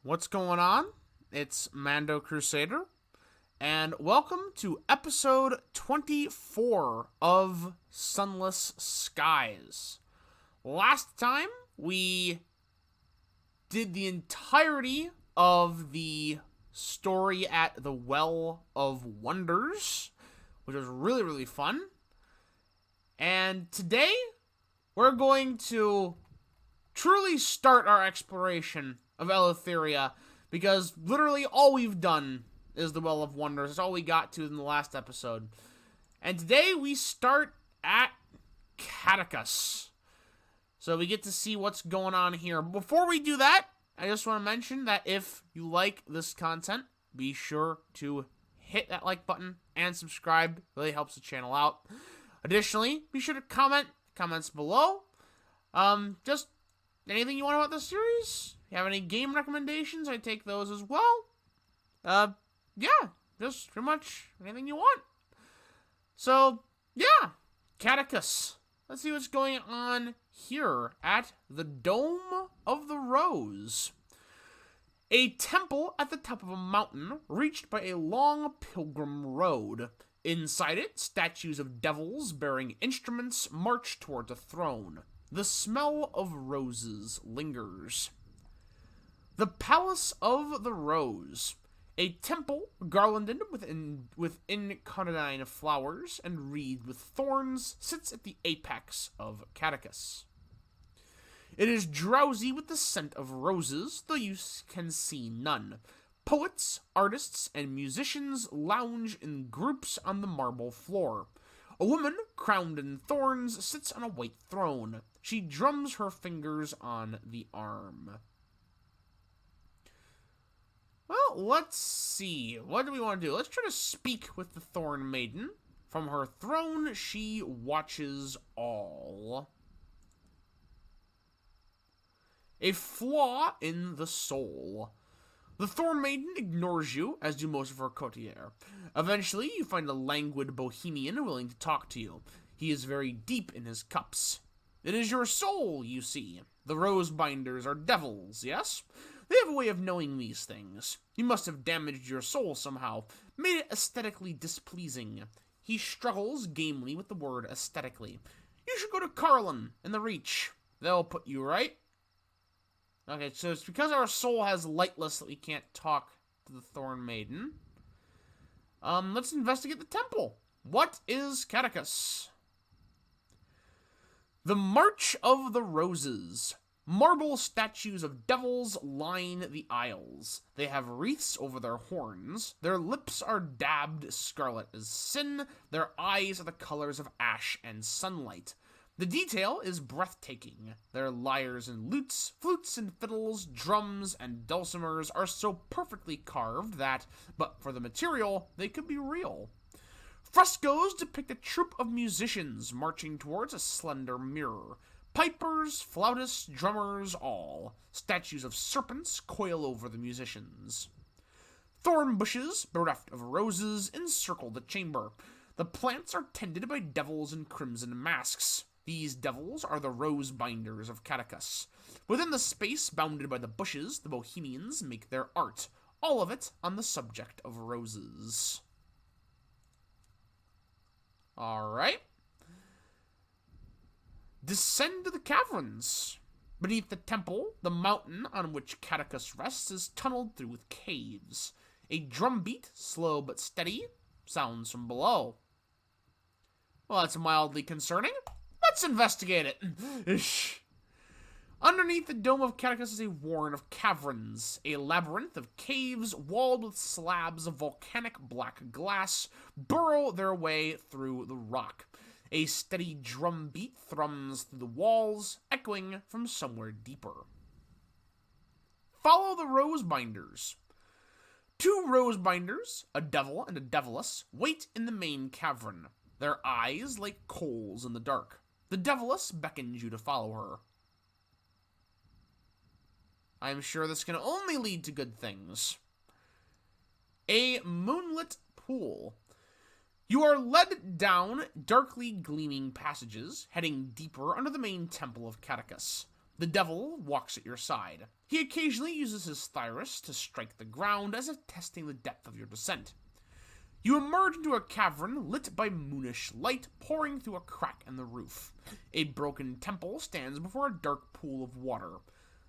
What's going on? It's Mando Crusader, and welcome to episode 24 of Sunless Skies. Last time, we did the entirety of the story at the Well of Wonders, which was really, really fun. And today, we're going to truly start our exploration of Eleutheria, because literally all we've done is the Well of Wonders. That's all we got to in the last episode. And today we start at Catechus. So we get to see what's going on here. Before we do that, I just want to mention that if you like this content, be sure to hit that like button and subscribe. It really helps the channel out. Additionally, be sure to comments below. Just anything you want about the series. If you have any game recommendations, I take those as well. Yeah, just pretty much anything you want. So, yeah, Catechus. Let's see what's going on here at the Dome of the Rose. A temple at the top of a mountain, reached by a long pilgrim road. Inside it, statues of devils bearing instruments march towards a throne. The smell of roses lingers. The Palace of the Rose. A temple garlanded with incarnadine flowers and wreathed with thorns sits at the apex of Catechus. It is drowsy with the scent of roses, though you can see none. Poets, artists, and musicians lounge in groups on the marble floor. A woman, crowned in thorns, sits on a white throne. She drums her fingers on the arm. Well, let's see. What do we want to do? Let's try to speak with the Thorn Maiden. From her throne, she watches all. A flaw in the soul. The Thorn Maiden ignores you, as do most of her courtiers. Eventually, you find a languid bohemian willing to talk to you. He is very deep in his cups. It is your soul, you see. The rose binders are devils, yes? They have a way of knowing these things. You must have damaged your soul somehow, made it aesthetically displeasing. He struggles gamely with the word aesthetically. You should go to Carlin and the Reach. They'll put you right. Okay, so it's because our soul has lightless that we can't talk to the Thorn Maiden. Let's investigate the temple. What is Catechus? The March of the Roses. Marble statues of devils line the aisles. They have wreaths over their horns. Their lips are dabbed scarlet as sin. Their eyes are the colors of ash and sunlight. The detail is breathtaking. Their lyres and lutes, flutes and fiddles, drums and dulcimers are so perfectly carved that, but for the material, they could be real. Frescoes depict a troupe of musicians marching towards a slender mirror. Pipers, flautists, drummers, all. Statues of serpents coil over the musicians. Thorn bushes, bereft of roses, encircle the chamber. The plants are tended by devils in crimson masks. These devils are the rose binders of Catechus. Within the space bounded by the bushes, the bohemians make their art, all of it on the subject of roses. Alright. Descend to the caverns. Beneath the temple, the mountain on which Catechus rests is tunneled through with caves. A drumbeat, slow but steady, sounds from below. Well, that's mildly concerning. Let's investigate it. Underneath the dome of Catechus is a warren of caverns, a labyrinth of caves walled with slabs of volcanic black glass burrow their way through the rock. A steady drum beat thrums through the walls, echoing from somewhere deeper. Follow the rose binders. Two rose binders, a devil and a deviless, wait in the main cavern, their eyes like coals in the dark. The deviless beckons you to follow her. I am sure this can only lead to good things. A moonlit pool. You are led down darkly gleaming passages, heading deeper under the main temple of Catechus. The devil walks at your side. He occasionally uses his thyrus to strike the ground as if testing the depth of your descent. You emerge into a cavern lit by moonish light pouring through a crack in the roof. A broken temple stands before a dark pool of water.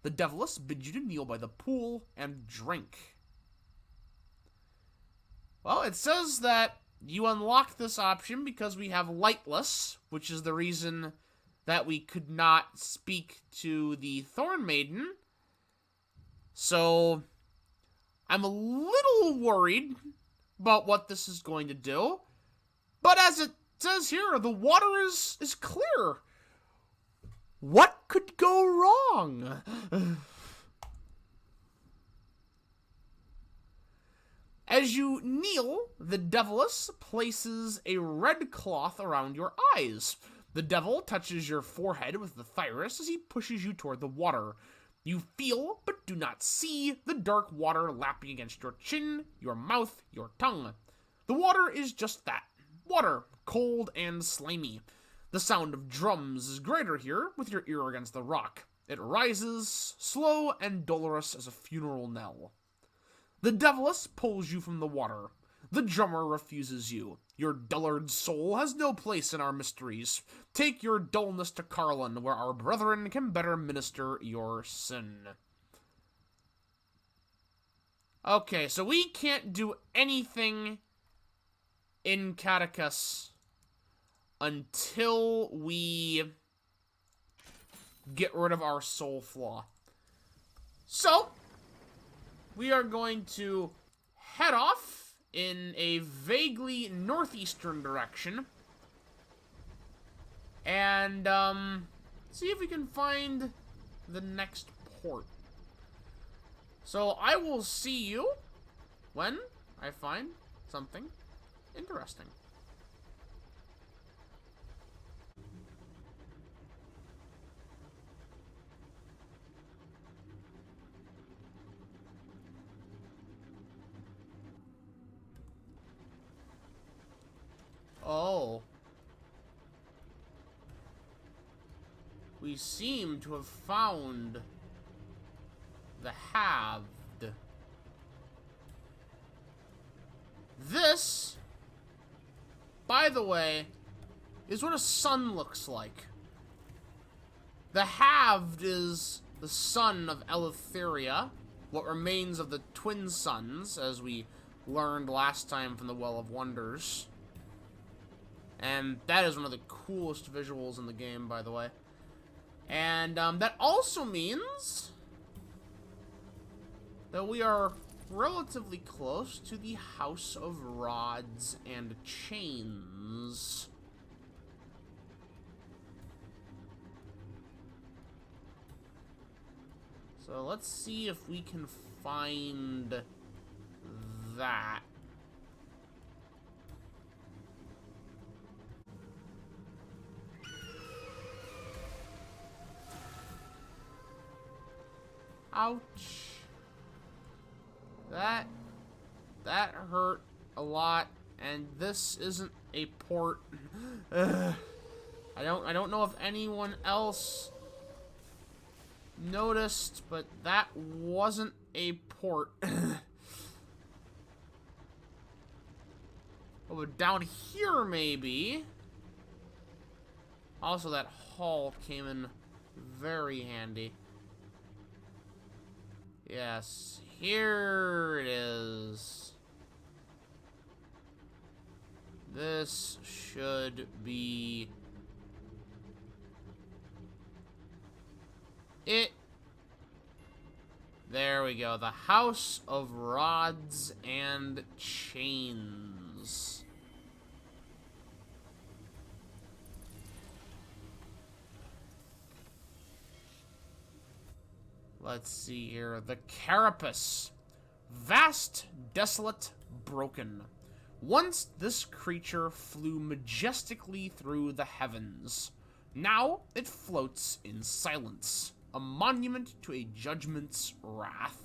The Deviless bids you to kneel by the pool and drink. Well, it says that you unlock this option because we have Lightless, which is the reason that we could not speak to the Thorn Maiden. So, I'm a little worried about what this is going to do. But as it says here, the water is clear. What could go wrong? As you kneel, the Deviless places a red cloth around your eyes. The devil touches your forehead with the thyrus as he pushes you toward the water. You feel, but do not see, the dark water lapping against your chin, your mouth, your tongue. The water is just that. Water, cold and slimy. The sound of drums is greater here, with your ear against the rock. It rises, slow and dolorous as a funeral knell. The Deviless pulls you from the water. The drummer refuses you. Your dullard soul has no place in our mysteries. Take your dullness to Carlin, where our brethren can better minister your sin. Okay, so we can't do anything in Catechus until we get rid of our soul flaw. So, we are going to head off in a vaguely northeastern direction and see if we can find the next port. So I will see you when I find something interesting. Oh. We seem to have found the Halved. This, by the way, is what a sun looks like. The Halved is the son of Eleutheria, what remains of the twin suns, as we learned last time from the Well of Wonders. And that is one of the coolest visuals in the game, by the way. And that also means that we are relatively close to the House of Rods and Chains. So let's see if we can find that. Ouch. That hurt a lot, and this isn't a port. I don't know if anyone else noticed, but that wasn't a port. Oh, but down here maybe. Also, that hall came in very handy. Yes, here it is. This should be it. There we go. The House of Rods and Chains. Let's see here. The Carapace. Vast, desolate, broken. Once this creature flew majestically through the heavens. Now it floats in silence, a monument to a judgment's wrath.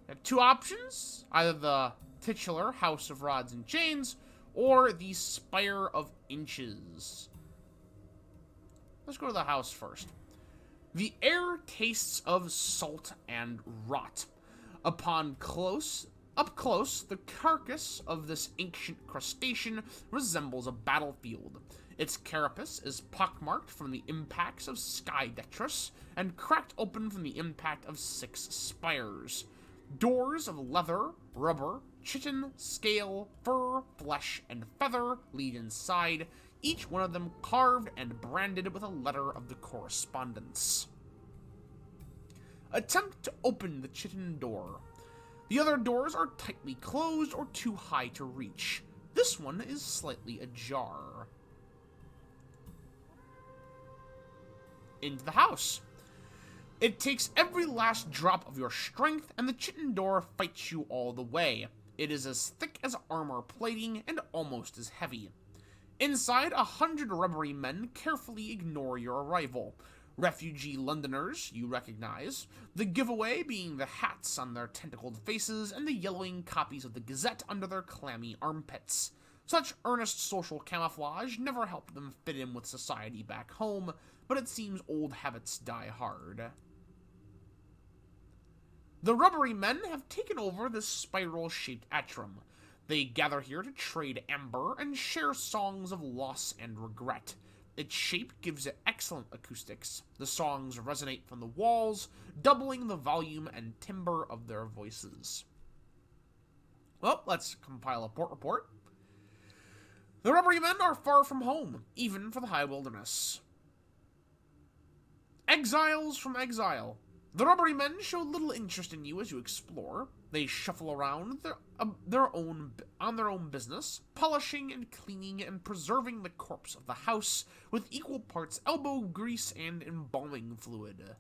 We have two options, either the titular House of Rods and Chains, or the Spire of Inches. let's go to the house first. The air tastes of salt and rot. Up close, the carcass of this ancient crustacean resembles a battlefield. Its carapace is pockmarked from the impacts of sky detritus and cracked open from the impact of 6 spires. Doors of leather, rubber, chitin, scale, fur, flesh, and feather lead inside, each one of them carved and branded with a letter of the correspondence. Attempt to open the chitin door. The other doors are tightly closed or too high to reach. This one is slightly ajar. Into the house. It takes every last drop of your strength, and the chitin door fights you all the way. It is as thick as armor plating and almost as heavy. Inside, 100 rubbery men carefully ignore your arrival. Refugee Londoners you recognize, the giveaway being the hats on their tentacled faces and the yellowing copies of the Gazette under their clammy armpits. Such earnest social camouflage never helped them fit in with society back home, but it seems old habits die hard. The rubbery men have taken over this spiral-shaped atrium. They gather here to trade amber and share songs of loss and regret. Its shape gives it excellent acoustics. The songs resonate from the walls, doubling the volume and timbre of their voices. Well, let's compile a port report. The rubbery men are far from home, even for the high wilderness. Exiles from exile. The rubbery men show little interest in you as you explore. They shuffle around on their own business, polishing and cleaning and preserving the corpse of the house with equal parts elbow grease and embalming fluid.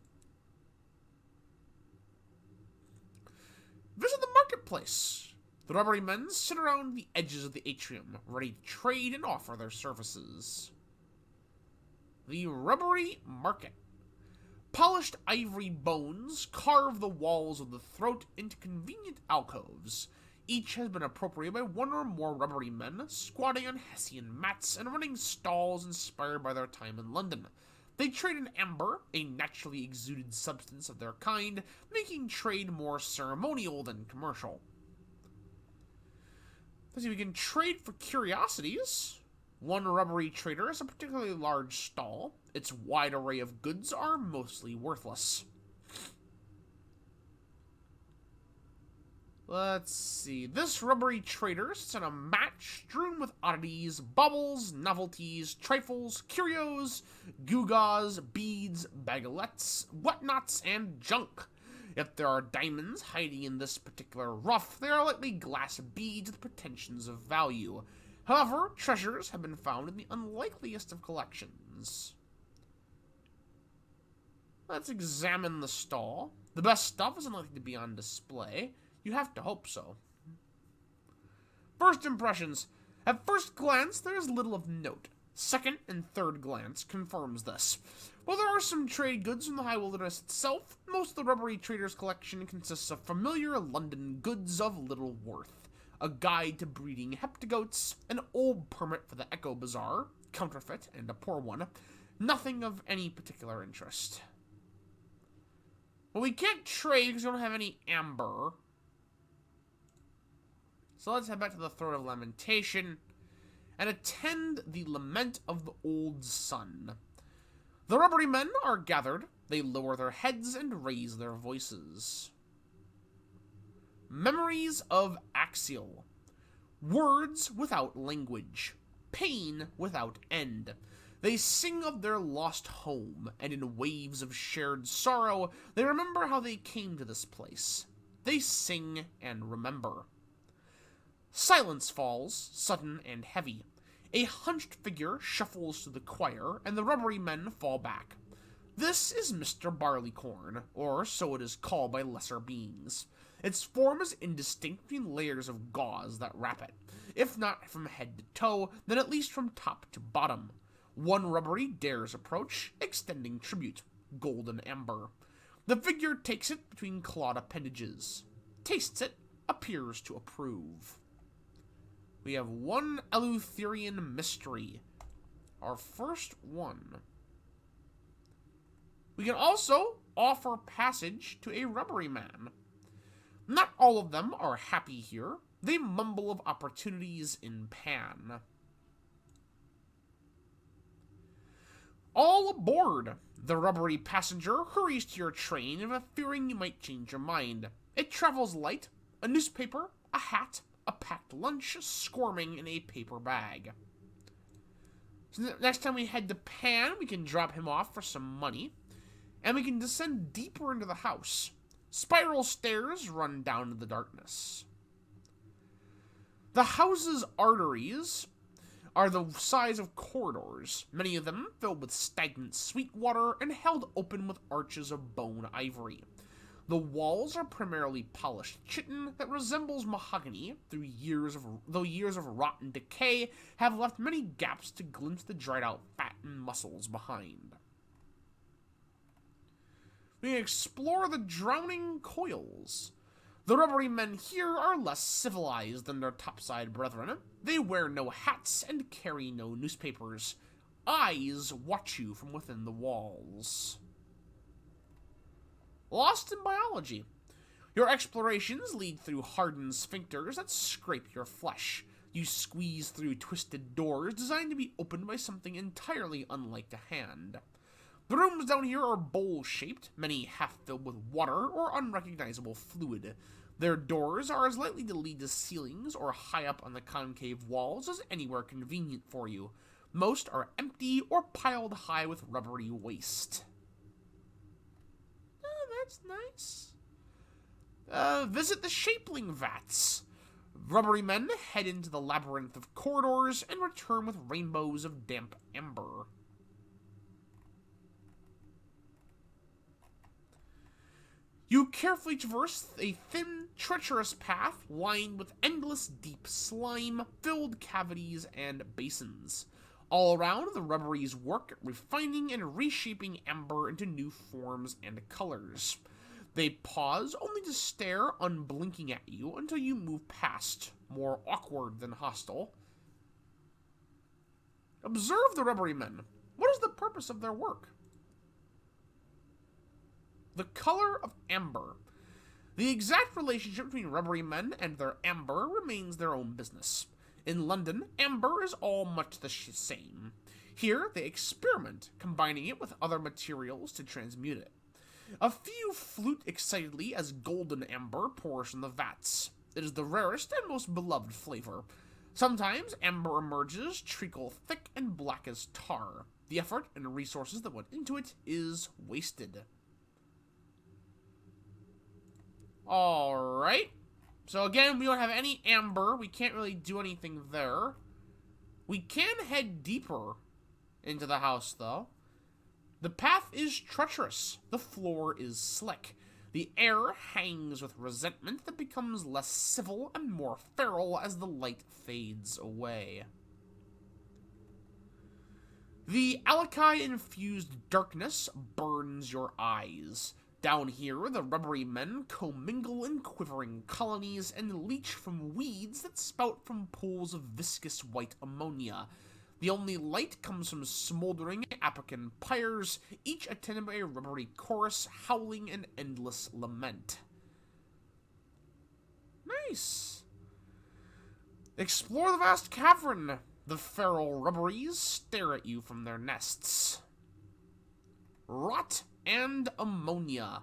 Visit the marketplace. The rubbery men sit around the edges of the atrium, ready to trade and offer their services. The rubbery market. Polished ivory bones carve the walls of the throat into convenient alcoves. Each has been appropriated by one or more rubbery men, squatting on Hessian mats and running stalls inspired by their time in London. They trade in amber, a naturally exuded substance of their kind, making trade more ceremonial than commercial. Let's see, we can trade for curiosities. One rubbery trader has a particularly large stall. Its wide array of goods are mostly worthless. Let's see. This rubbery trader sits on a mat strewn with oddities, baubles, novelties, trifles, curios, gewgaws, beads, baguettes, whatnots, and junk. If there are diamonds hiding in this particular rough, they are likely glass beads with pretensions of value. However, treasures have been found in the unlikeliest of collections. Let's examine the stall. The best stuff is unlikely to be on display. You have to hope so. First impressions. At first glance, there is little of note. Second and third glance confirms this. While there are some trade goods from the high wilderness itself, most of the rubbery trader's collection consists of familiar London goods of little worth. A guide to breeding heptagoats, an old permit for the Echo Bazaar, counterfeit and a poor one, nothing of any particular interest. Well, we can't trade because we don't have any amber. So let's head back to the Throne of Lamentation and attend the Lament of the Old Sun. The rubbery men are gathered. They lower their heads and raise their voices. Memories of Axial. Words without language. Pain without end. They sing of their lost home, and in waves of shared sorrow, they remember how they came to this place. They sing and remember. Silence falls, sudden and heavy. A hunched figure shuffles through the choir, and the rubbery men fall back. This is Mr. Barleycorn, or so it is called by lesser beings. Its form is indistinct between layers of gauze that wrap it. If not from head to toe, then at least from top to bottom. One rubbery dares approach, extending tribute. Golden amber. The figure takes it between clawed appendages. Tastes it, appears to approve. We have one Eleutherian mystery. Our first one. We can also offer passage to a rubbery man. Not all of them are happy here. They mumble of opportunities in Pan. All aboard! The rubbery passenger hurries to your train, fearing you might change your mind. It travels light, a newspaper, a hat, a packed lunch, squirming in a paper bag. So next time we head to Pan, we can drop him off for some money, and we can descend deeper into the house. Spiral stairs run down to the darkness. The house's arteries are the size of corridors, many of them filled with stagnant sweet water and held open with arches of bone ivory. The walls are primarily polished chitin that resembles mahogany, though years of rot and decay have left many gaps to glimpse the dried-out fat and muscles behind. We explore the drowning coils. The rubbery men here are less civilized than their topside brethren. They wear no hats and carry no newspapers. Eyes watch you from within the walls. Lost in biology. Your explorations lead through hardened sphincters that scrape your flesh. You squeeze through twisted doors designed to be opened by something entirely unlike a hand. The rooms down here are bowl-shaped, many half filled with water or unrecognizable fluid. Their doors are as likely to lead to ceilings or high up on the concave walls as anywhere convenient for you. Most are empty or piled high with rubbery waste. Oh, that's nice. Visit the Shapling Vats. Rubbery men head into the labyrinth of corridors and return with rainbows of damp amber. You carefully traverse a thin, treacherous path lined with endless deep slime, filled cavities, and basins. All around, the rubberies work at refining and reshaping amber into new forms and colors. They pause only to stare unblinking at you until you move past, more awkward than hostile. Observe the rubbery men. What is the purpose of their work? The color of amber. The exact relationship between rubbery men and their amber remains their own business. In London, amber is all much the same. Here, they experiment, combining it with other materials to transmute it. A few flute excitedly as golden amber pours from the vats. It is the rarest and most beloved flavor. Sometimes amber emerges, treacle thick and black as tar. The effort and resources that went into it is wasted. Alright. So again, we don't have any amber. We can't really do anything there. We can head deeper into the house, though. The path is treacherous. The floor is slick. The air hangs with resentment that becomes less civil and more feral as the light fades away. The alkali-infused darkness burns your eyes. Down here, the rubbery men commingle in quivering colonies and leach from weeds that spout from pools of viscous white ammonia. The only light comes from smoldering Apican pyres, each attended by a rubbery chorus howling an endless lament. Nice. Explore the vast cavern. The feral rubberies stare at you from their nests. Rot and ammonia.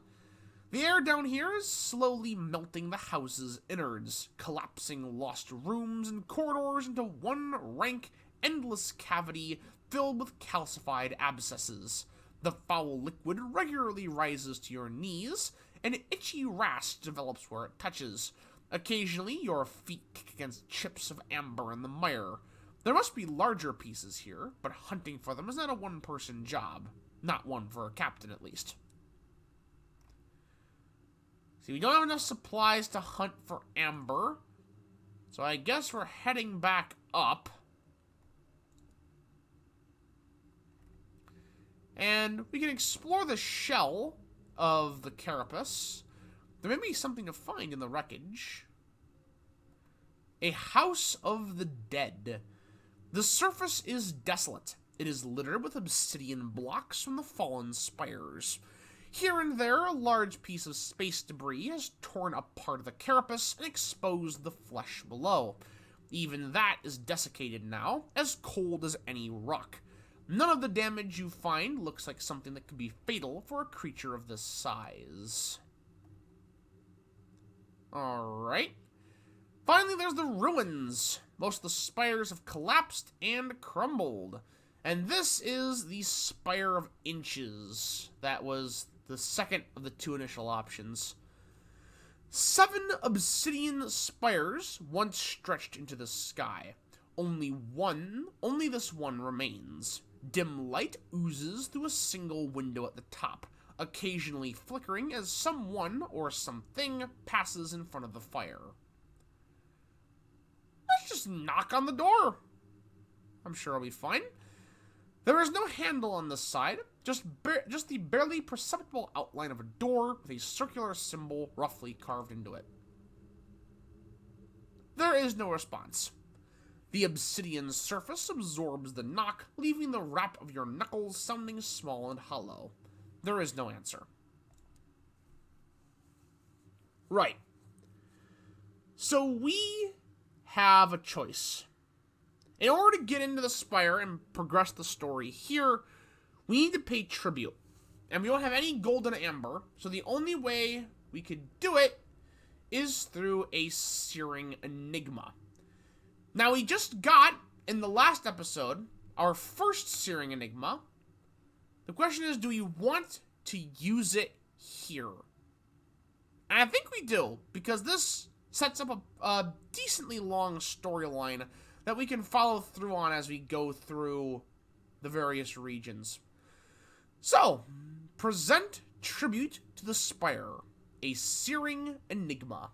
The air down here is slowly melting the house's innards, collapsing lost rooms and corridors into one rank, endless cavity filled with calcified abscesses. The foul liquid regularly rises to your knees, and an itchy rash develops where it touches. Occasionally, your feet kick against chips of amber in the mire. There must be larger pieces here, but hunting for them is not a one-person job. Not one for a captain, at least. See, we don't have enough supplies to hunt for amber, so I guess we're heading back up. And we can explore the shell of the carapace. There may be something to find in the wreckage. A house of the dead. The surface is desolate. It is littered with obsidian blocks from the fallen spires. Here and there, a large piece of space debris has torn up part of the carapace and exposed the flesh below. Even that is desiccated now, as cold as any rock. None of the damage you find looks like something that could be fatal for a creature of this size. Alright. Finally, there's the ruins. Most of the spires have collapsed and crumbled. And this is the Spire of Inches. That was the second of the two initial options. 7 obsidian spires once stretched into the sky. Only this one remains. Dim light oozes through a single window at the top, occasionally flickering as someone or something passes in front of the fire. Let's just knock on the door. I'm sure I'll be fine. There is no handle on this side, just the barely perceptible outline of a door with a circular symbol roughly carved into it. There is no response. The obsidian surface absorbs the knock, leaving the rap of your knuckles sounding small and hollow. There is no answer. Right. So we have a choice. In order to get into the spire and progress the story here, we need to pay tribute. And we don't have any golden amber, so the only way we could do it is through a searing enigma. Now, we just got, in the last episode, our first searing enigma. The question is, do we want to use it here? And I think we do, because this sets up a decently long storyline that we can follow through on as we go through the various regions. So, present tribute to the spire, a searing enigma.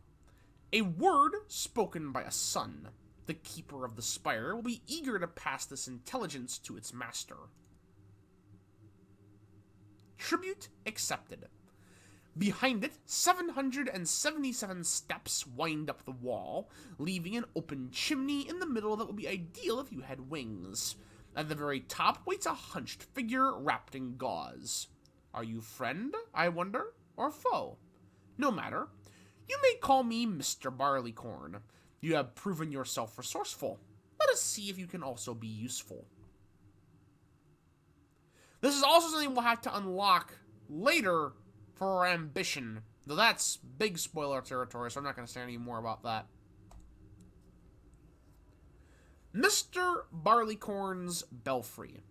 A word spoken by a son. The keeper of the spire will be eager to pass this intelligence to its master. Tribute accepted. Behind it, 777 steps wind up the wall, leaving an open chimney in the middle that would be ideal if you had wings. At the very top waits a hunched figure wrapped in gauze. Are you friend, I wonder, or foe? No matter. You may call me Mr. Barleycorn. You have proven yourself resourceful. Let us see if you can also be useful. This is also something we'll have to unlock later for our ambition, though that's big spoiler territory, so I'm not going to say any more about that. Mr. Barleycorn's Belfry.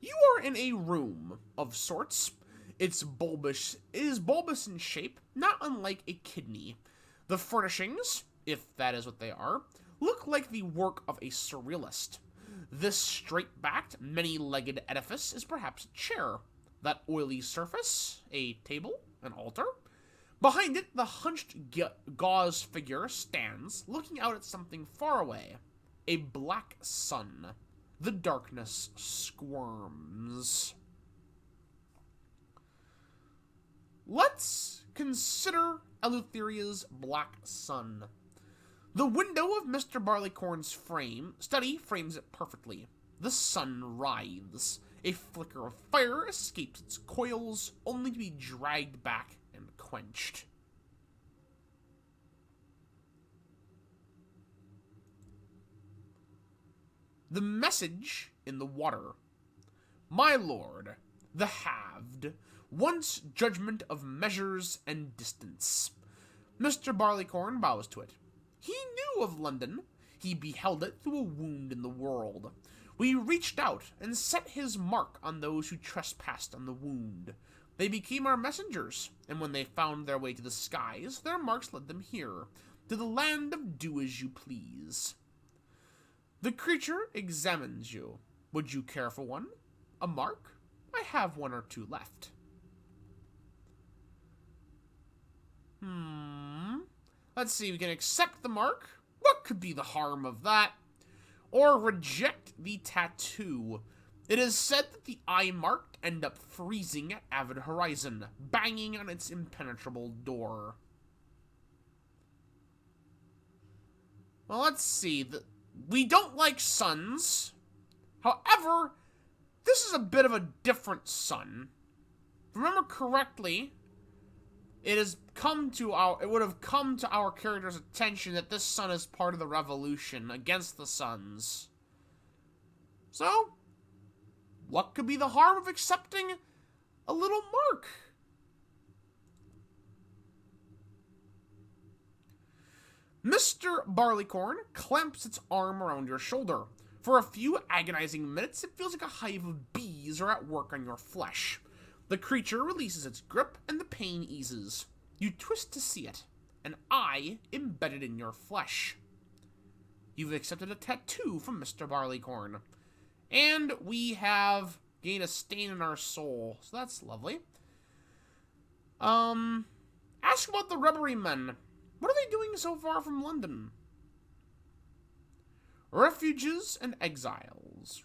You are in a room of sorts. It is bulbous in shape, not unlike a kidney. The furnishings, if that is what they are, look like the work of a surrealist. This straight-backed, many-legged edifice is perhaps a chair. That oily surface, a table, an altar. Behind it, the hunched gauze figure stands, looking out at something far away. A black sun. The darkness squirms. Let's consider Eleutheria's black sun. The window of Mr. Barleycorn's study frames it perfectly. The sun writhes. A flicker of fire escapes its coils, only to be dragged back and quenched. The message in the water. My lord, the Halved, wants judgment of measures and distance. Mr. Barleycorn bows to it. He knew of London. He beheld it through a wound in the world. We reached out and set his mark on those who trespassed on the wound. They became our messengers, and when they found their way to the skies, their marks led them here, to the land of do as you please. The creature examines you. Would you care for one? A mark? I have one or two left. Let's see, we can accept the mark. What could be the harm of that? Or reject the tattoo. It is said that the eye marked end up freezing at Avid Horizon, banging on its impenetrable door. Well, let's see. We don't like suns. However, this is a bit of a different sun. If I remember correctly, it would have come to our character's attention that this sun is part of the revolution against the suns. So, what could be the harm of accepting a little mark? Mr. Barleycorn clamps its arm around your shoulder. For a few agonizing minutes, it feels like a hive of bees are at work on your flesh. The creature releases its grip, and the pain eases. You twist to see it, an eye embedded in your flesh. You've accepted a tattoo from Mr. Barleycorn. And we have gained a stain in our soul, so that's lovely. Ask about the rubbery men. What are they doing so far from London? Refugees and exiles.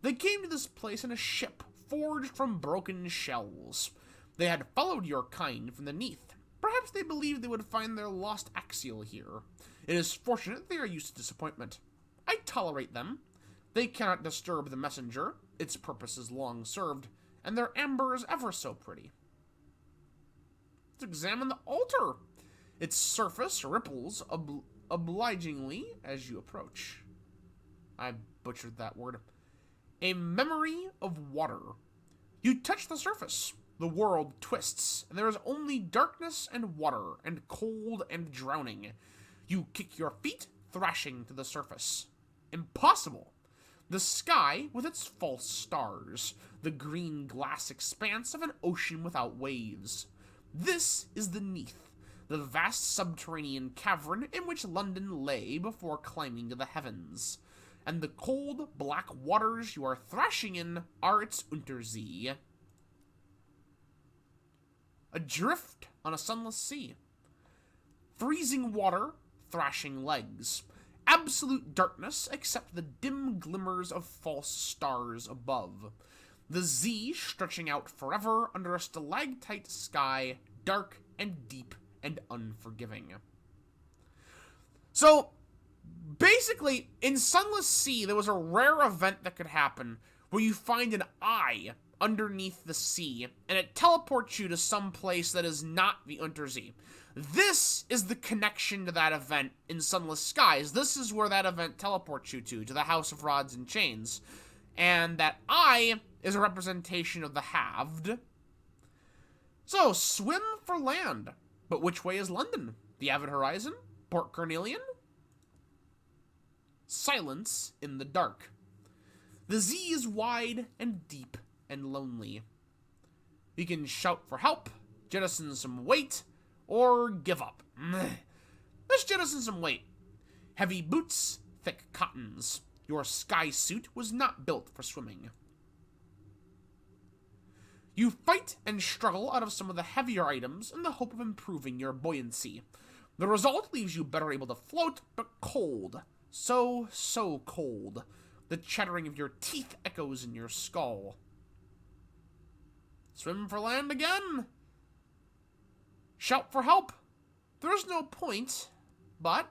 They came to this place in a ship forged from broken shells. They had followed your kind from the Neath. Perhaps they believed they would find their lost axial here. It is fortunate they are used to disappointment. I tolerate them. They cannot disturb the messenger. Its purpose is long served, and their amber is ever so pretty. Let's examine the altar. Its surface ripples obligingly as you approach. I butchered that word. A memory of water. You touch the surface. The world twists, and there is only darkness and water, and cold and drowning. You kick your feet, thrashing to the surface. Impossible. The sky with its false stars. The green glass expanse of an ocean without waves. This is the Neath, the vast subterranean cavern in which London lay before climbing to the heavens. And the cold, black waters you are thrashing in are its Untersee. Adrift on a sunless sea. Freezing water, thrashing legs. Absolute darkness except the dim glimmers of false stars above. The Z stretching out forever under a stalactite sky, dark and deep and unforgiving. So, basically, in Sunless Sea, there was a rare event that could happen where you find an eye underneath the sea, and it teleports you to some place that is not the Untersee. This is the connection to that event in Sunless Skies. This is where that event teleports you to the House of Rods and Chains. And that eye is a representation of the Halved. So, swim for land. But which way is London? The Avid Horizon? Port Carnelian? Silence in the dark. The Z is wide and deep and lonely. You can shout for help, jettison some weight, or give up. Let's jettison some weight. Heavy boots, thick cottons. Your sky suit was not built for swimming. You fight and struggle out of some of the heavier items in the hope of improving your buoyancy. The result leaves you better able to float, but cold. So cold. The chattering of your teeth echoes in your skull. Swim for land again? Shout for help? There's no point, but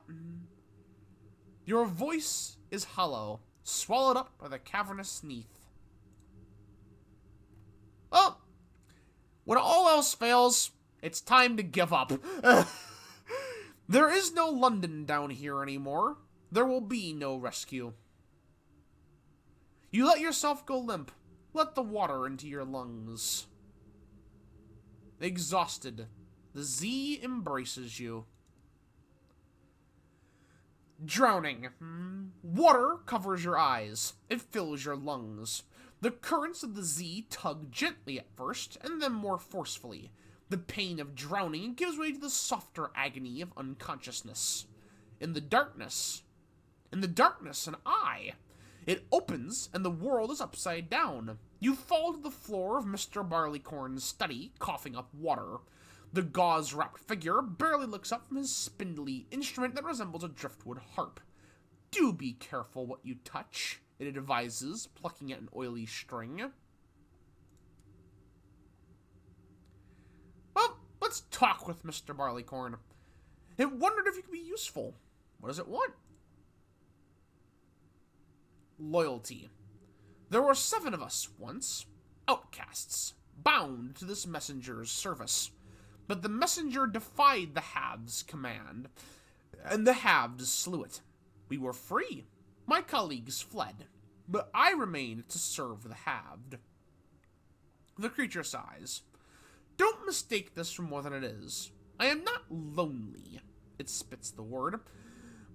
your voice is hollow, swallowed up by the cavernous Neath. Well, when all else fails, it's time to give up. There is no London down here anymore. There will be no rescue. You let yourself go limp. Let the water into your lungs. Exhausted, the Z embraces you. Drowning. Water covers your eyes. It fills your lungs. The currents of the Z tug gently at first, and then more forcefully. The pain of drowning gives way to the softer agony of unconsciousness. In the darkness, an eye. It opens, and the world is upside down. You fall to the floor of Mr. Barleycorn's study, coughing up water. The gauze-wrapped figure barely looks up from his spindly instrument that resembles a driftwood harp. Do be careful what you touch, it advises, plucking at an oily string. Well, let's talk with Mr. Barleycorn. It wondered if you could be useful. What does it want? Loyalty. There were 7 of us once. outcasts, bound to this messenger's service. But the messenger defied the Halved's command, and the Halves slew it. We were free. My colleagues fled, but I remained to serve the Halved. The creature sighs. Don't mistake this for more than it is. I am not lonely, it spits the word,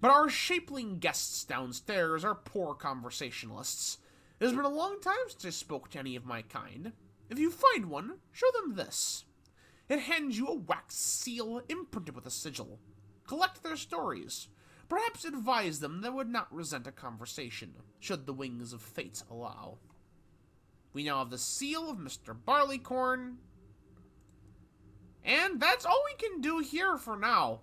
but our shapeling guests downstairs are poor conversationalists. It has been a long time since I spoke to any of my kind. If you find one, show them this. It hands you a wax seal imprinted with a sigil. Collect their stories. Perhaps advise them they would not resent a conversation, should the wings of fate allow. We now have the seal of Mr. Barleycorn. And that's all we can do here for now.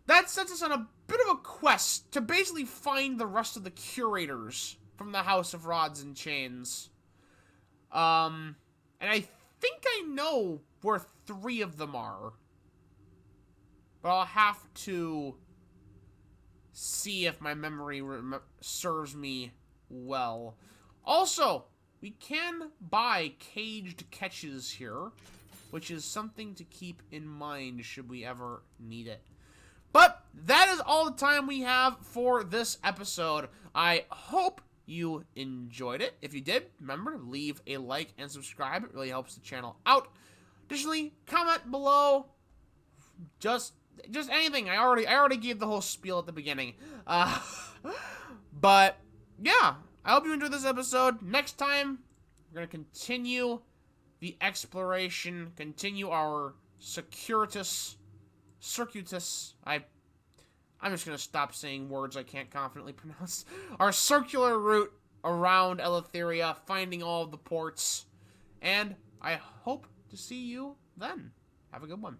That sets us on a bit of a quest to basically find the rest of the curators from the House of Rods and Chains. And I think I know where 3 of them are. But I'll have to see if my memory serves me well. Also, we can buy caged catches here, which is something to keep in mind should we ever need it. But that is all the time we have for this episode. I hope you enjoyed it. If you did, remember to leave a like and subscribe. It really helps the channel out. Additionally, comment below. Just anything. I already gave the whole spiel at the beginning. But yeah, I hope you enjoyed this episode. Next time, we're gonna continue the exploration, continue our circuitous. I'm just gonna stop saying words I can't confidently pronounce. Our circular route around Eleutheria, finding all of the ports, and I hope to see you then. Have a good one.